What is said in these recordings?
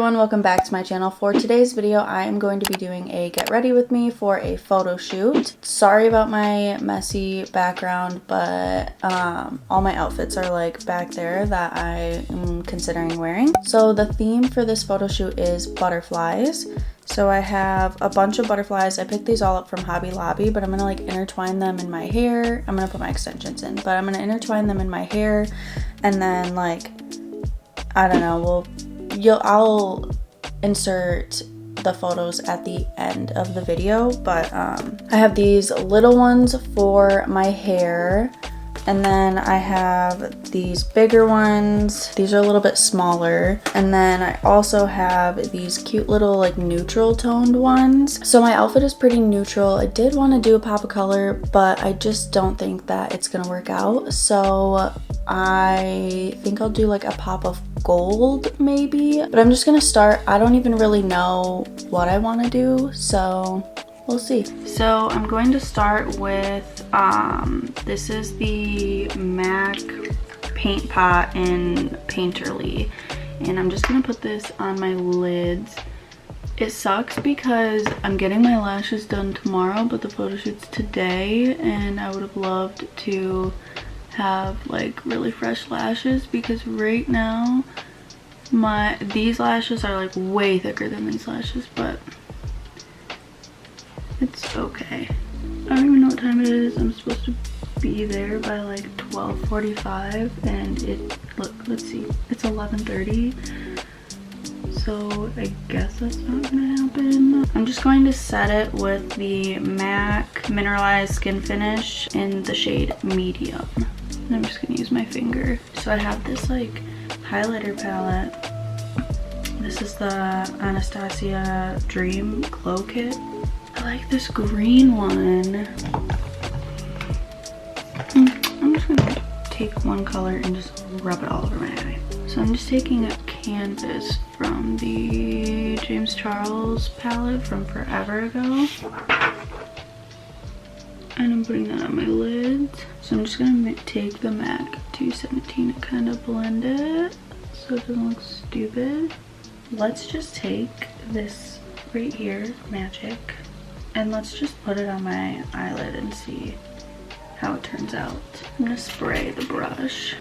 everyone, welcome back to my channel. For today's video, I am going to be doing a get ready with me for a photo shoot. Sorry about my messy background, but all my outfits are like back there that I am considering wearing. So the theme for this photo shoot is butterflies. So I have a bunch of butterflies. I picked these all up from Hobby Lobby, but I'm gonna like intertwine them in my hair. I'm gonna put my extensions in, but I'm gonna intertwine them in my hair, and then like, I don't know, I'll insert the photos at the end of the video, but I have these little ones for my hair, and then I have these bigger ones. These are a little bit smaller, and then I also have these cute little like neutral toned ones. So my outfit is pretty neutral. I did want to do a pop of color, but I just don't think that it's gonna work out. So I think I'll do like a pop of gold maybe, but I'm just gonna start. I don't even really know what I want to do, so we'll see. So I'm going to start with this is the MAC paint pot in Painterly, and I'm just gonna put this on my lids. It sucks because I'm getting my lashes done tomorrow, but the photo shoot's today, and I would have loved to have like really fresh lashes, because right now these lashes are like way thicker than these lashes, but it's okay. I don't even know what time it is. I'm supposed to be there by like 12:45, and let's see, it's 11:30, so I guess that's not gonna happen. I'm just going to set it with the MAC Mineralized Skin Finish in the shade Medium. And I'm just gonna use my finger. So I have this like highlighter palette. This is the Anastasia Dream Glow Kit. I like this green one. I'm just gonna take one color and just rub it all over my eye. So I'm just taking a canvas from the James Charles palette from forever ago, and I'm putting that on my lids. So I'm just gonna take the MAC 217 and kind of blend it so it doesn't look stupid. Let's just take this right here, Magic, and let's just put it on my eyelid and see how it turns out. I'm gonna spray the brush.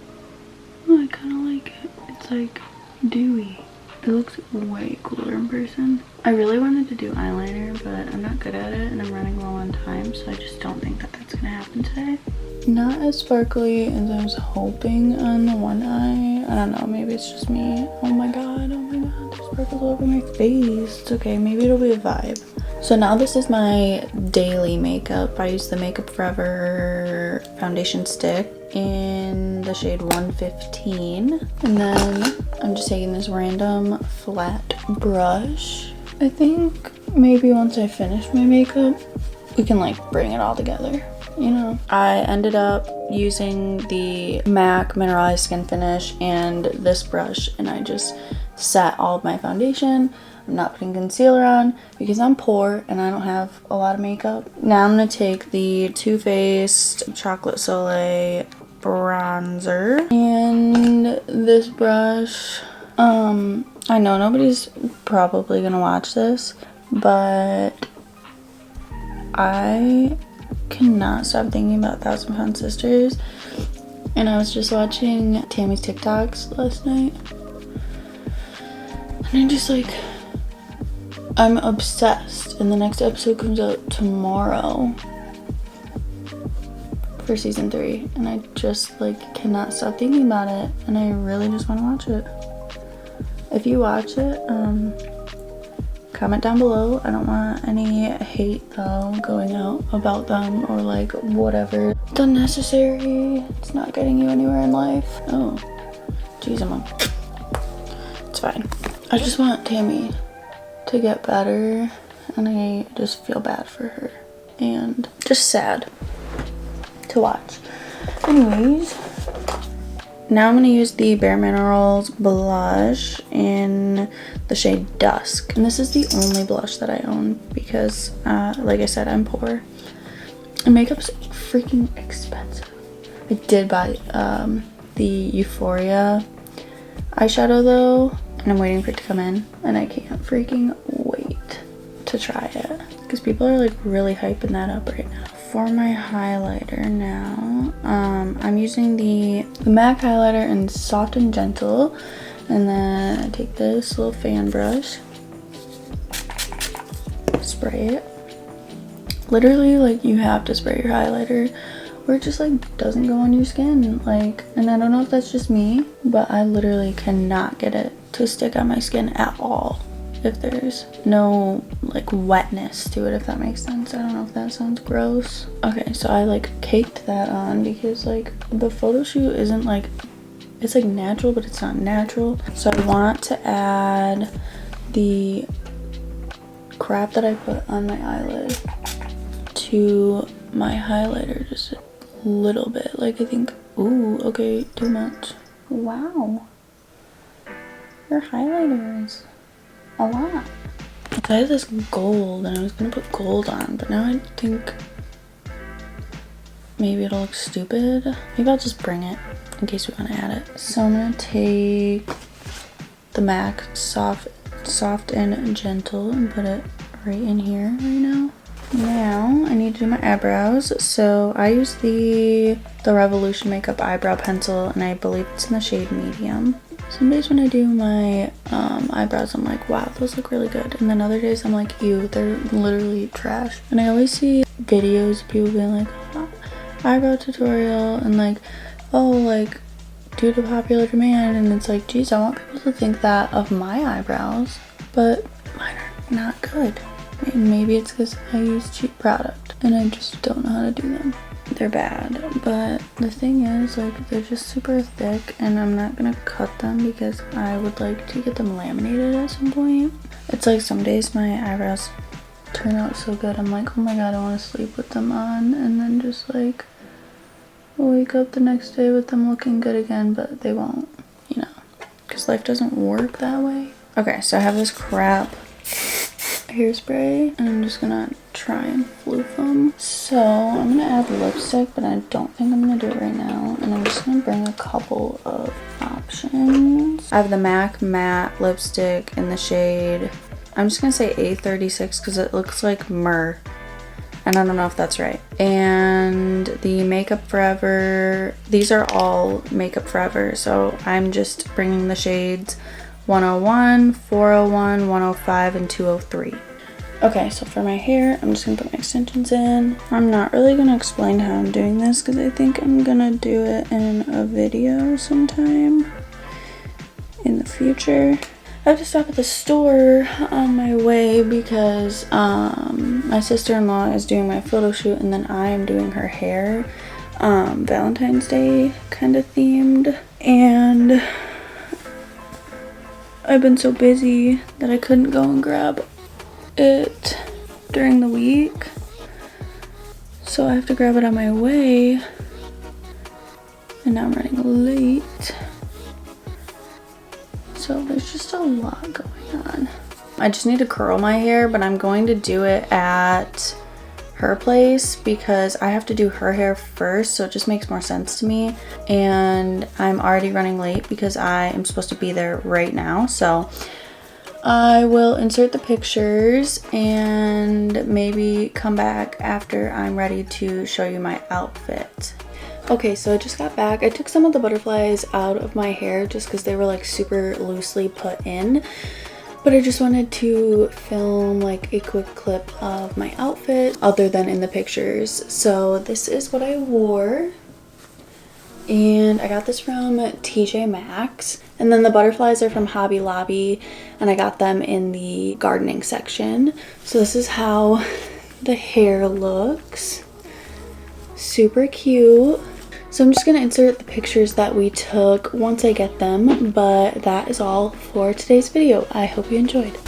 Oh, I kind of like it. It's like dewy. It looks way cooler in person. I really wanted to do eyeliner, but I'm not good at it and I'm running low on time, so I just don't think that that's gonna happen today. Not as sparkly as I was hoping on the one eye. I don't know, maybe it's just me. Oh my god, there's sparkles all over my face. It's okay, maybe it'll be a vibe. So now this is my daily makeup. I use the Makeup Forever foundation stick in the shade 115. And then I'm just taking this random flat brush. I think maybe once I finish my makeup, we can like bring it all together, you know? I ended up using the MAC Mineralized Skin Finish and this brush, and I just set all of my foundation. I'm not putting concealer on because I'm poor and I don't have a lot of makeup. Now I'm gonna take the Too Faced Chocolate Soleil bronzer and this brush. I know nobody's probably gonna watch this, but I cannot stop thinking about 1,000 Pound Sisters, and I was just watching Tammy's TikToks last night, and I'm just like, I'm obsessed, and the next episode comes out tomorrow for season 3, and I just like cannot stop thinking about it, and I really just want to watch it. If you watch it, comment down below. I don't want any hate though going out about them or like whatever. It's unnecessary. It's not getting you anywhere in life. Oh, geez, it's fine. I just want Tammy to get better, and I just feel bad for her and just sad to watch. Anyways, now I'm going to use the Bare Minerals blush in the shade Dusk, and this is the only blush that I own because like I said, I'm poor and makeup's freaking expensive. I did buy the Euphoria eyeshadow though, and I'm waiting for it to come in, and I can't freaking wait to try it because people are like really hyping that up right now. For my highlighter now, I'm using the MAC highlighter in Soft and Gentle, and then I take this little fan brush, spray it. Literally, like, you have to spray your highlighter or it just like doesn't go on your skin, like, and I don't know if that's just me, but I literally cannot get it to stick on my skin at all if there's no like wetness to it, if that makes sense. I don't know if that sounds gross. Okay, so I like caked that on because like the photo shoot isn't like, it's like natural but it's not natural. So I want to add the crap that I put on my eyelid to my highlighter just a little bit. Like, I think, ooh, okay, too much. Wow, your highlighter is a lot. I had this gold and I was gonna put gold on, but now I think maybe it'll look stupid. Maybe I'll just bring it in case we want to add it. So I'm gonna take the MAC soft and Gentle and put it right in here right now. Now I need to do my eyebrows, so I use the Revolution Makeup eyebrow pencil, and I believe it's in the shade medium. Some days when I do my eyebrows, I'm like, wow, those look really good, and then other days I'm like, ew, they're literally trash. And I always see videos of people being like, oh, eyebrow tutorial, and like, oh, like, due to popular demand, and it's like, geez, I want people to think that of my eyebrows, but mine are not good. Maybe it's because I use cheap product and I just don't know how to do them. They're bad, but the thing is, like, they're just super thick and I'm not gonna cut them because I would like to get them laminated at some point. It's like some days my eyebrows turn out so good, I'm like, oh my god, I want to sleep with them on, and then just like wake up the next day with them looking good again, but they won't, you know, because life doesn't work that way. Okay, so I have this crap hairspray and I'm just gonna try and floof them. So I'm gonna add lipstick, but I don't think I'm gonna do it right now, and I'm just gonna bring a couple of options. I have the MAC matte lipstick in the shade, I'm just gonna say A36 because it looks like myrrh, and I don't know if that's right. And the Makeup Forever, these are all Makeup Forever, so I'm just bringing the shades 101, 401, 105, and 203. Okay, so for my hair, I'm just gonna put my extensions in. I'm not really gonna explain how I'm doing this because I think I'm gonna do it in a video sometime in the future. I have to stop at the store on my way because my sister-in-law is doing my photo shoot and then I am doing her hair, Valentine's Day kind of themed, and I've been so busy that I couldn't go and grab it during the week, so I have to grab it on my way, and now I'm running late, so there's just a lot going on. I just need to curl my hair, but I'm going to do it at her place because I have to do her hair first, so it just makes more sense to me, and I'm already running late because I am supposed to be there right now. So I will insert the pictures and maybe come back after I'm ready to show you my outfit. Okay, so I just got back. I took some of the butterflies out of my hair just because they were like super loosely put in, but I just wanted to film like a quick clip of my outfit other than in the pictures. So this is what I wore, and I got this from TJ Maxx, and then the butterflies are from Hobby Lobby, and I got them in the gardening section. So this is how the hair looks. Super cute. So I'm just gonna insert the pictures that we took once I get them, but that is all for today's video. I hope you enjoyed.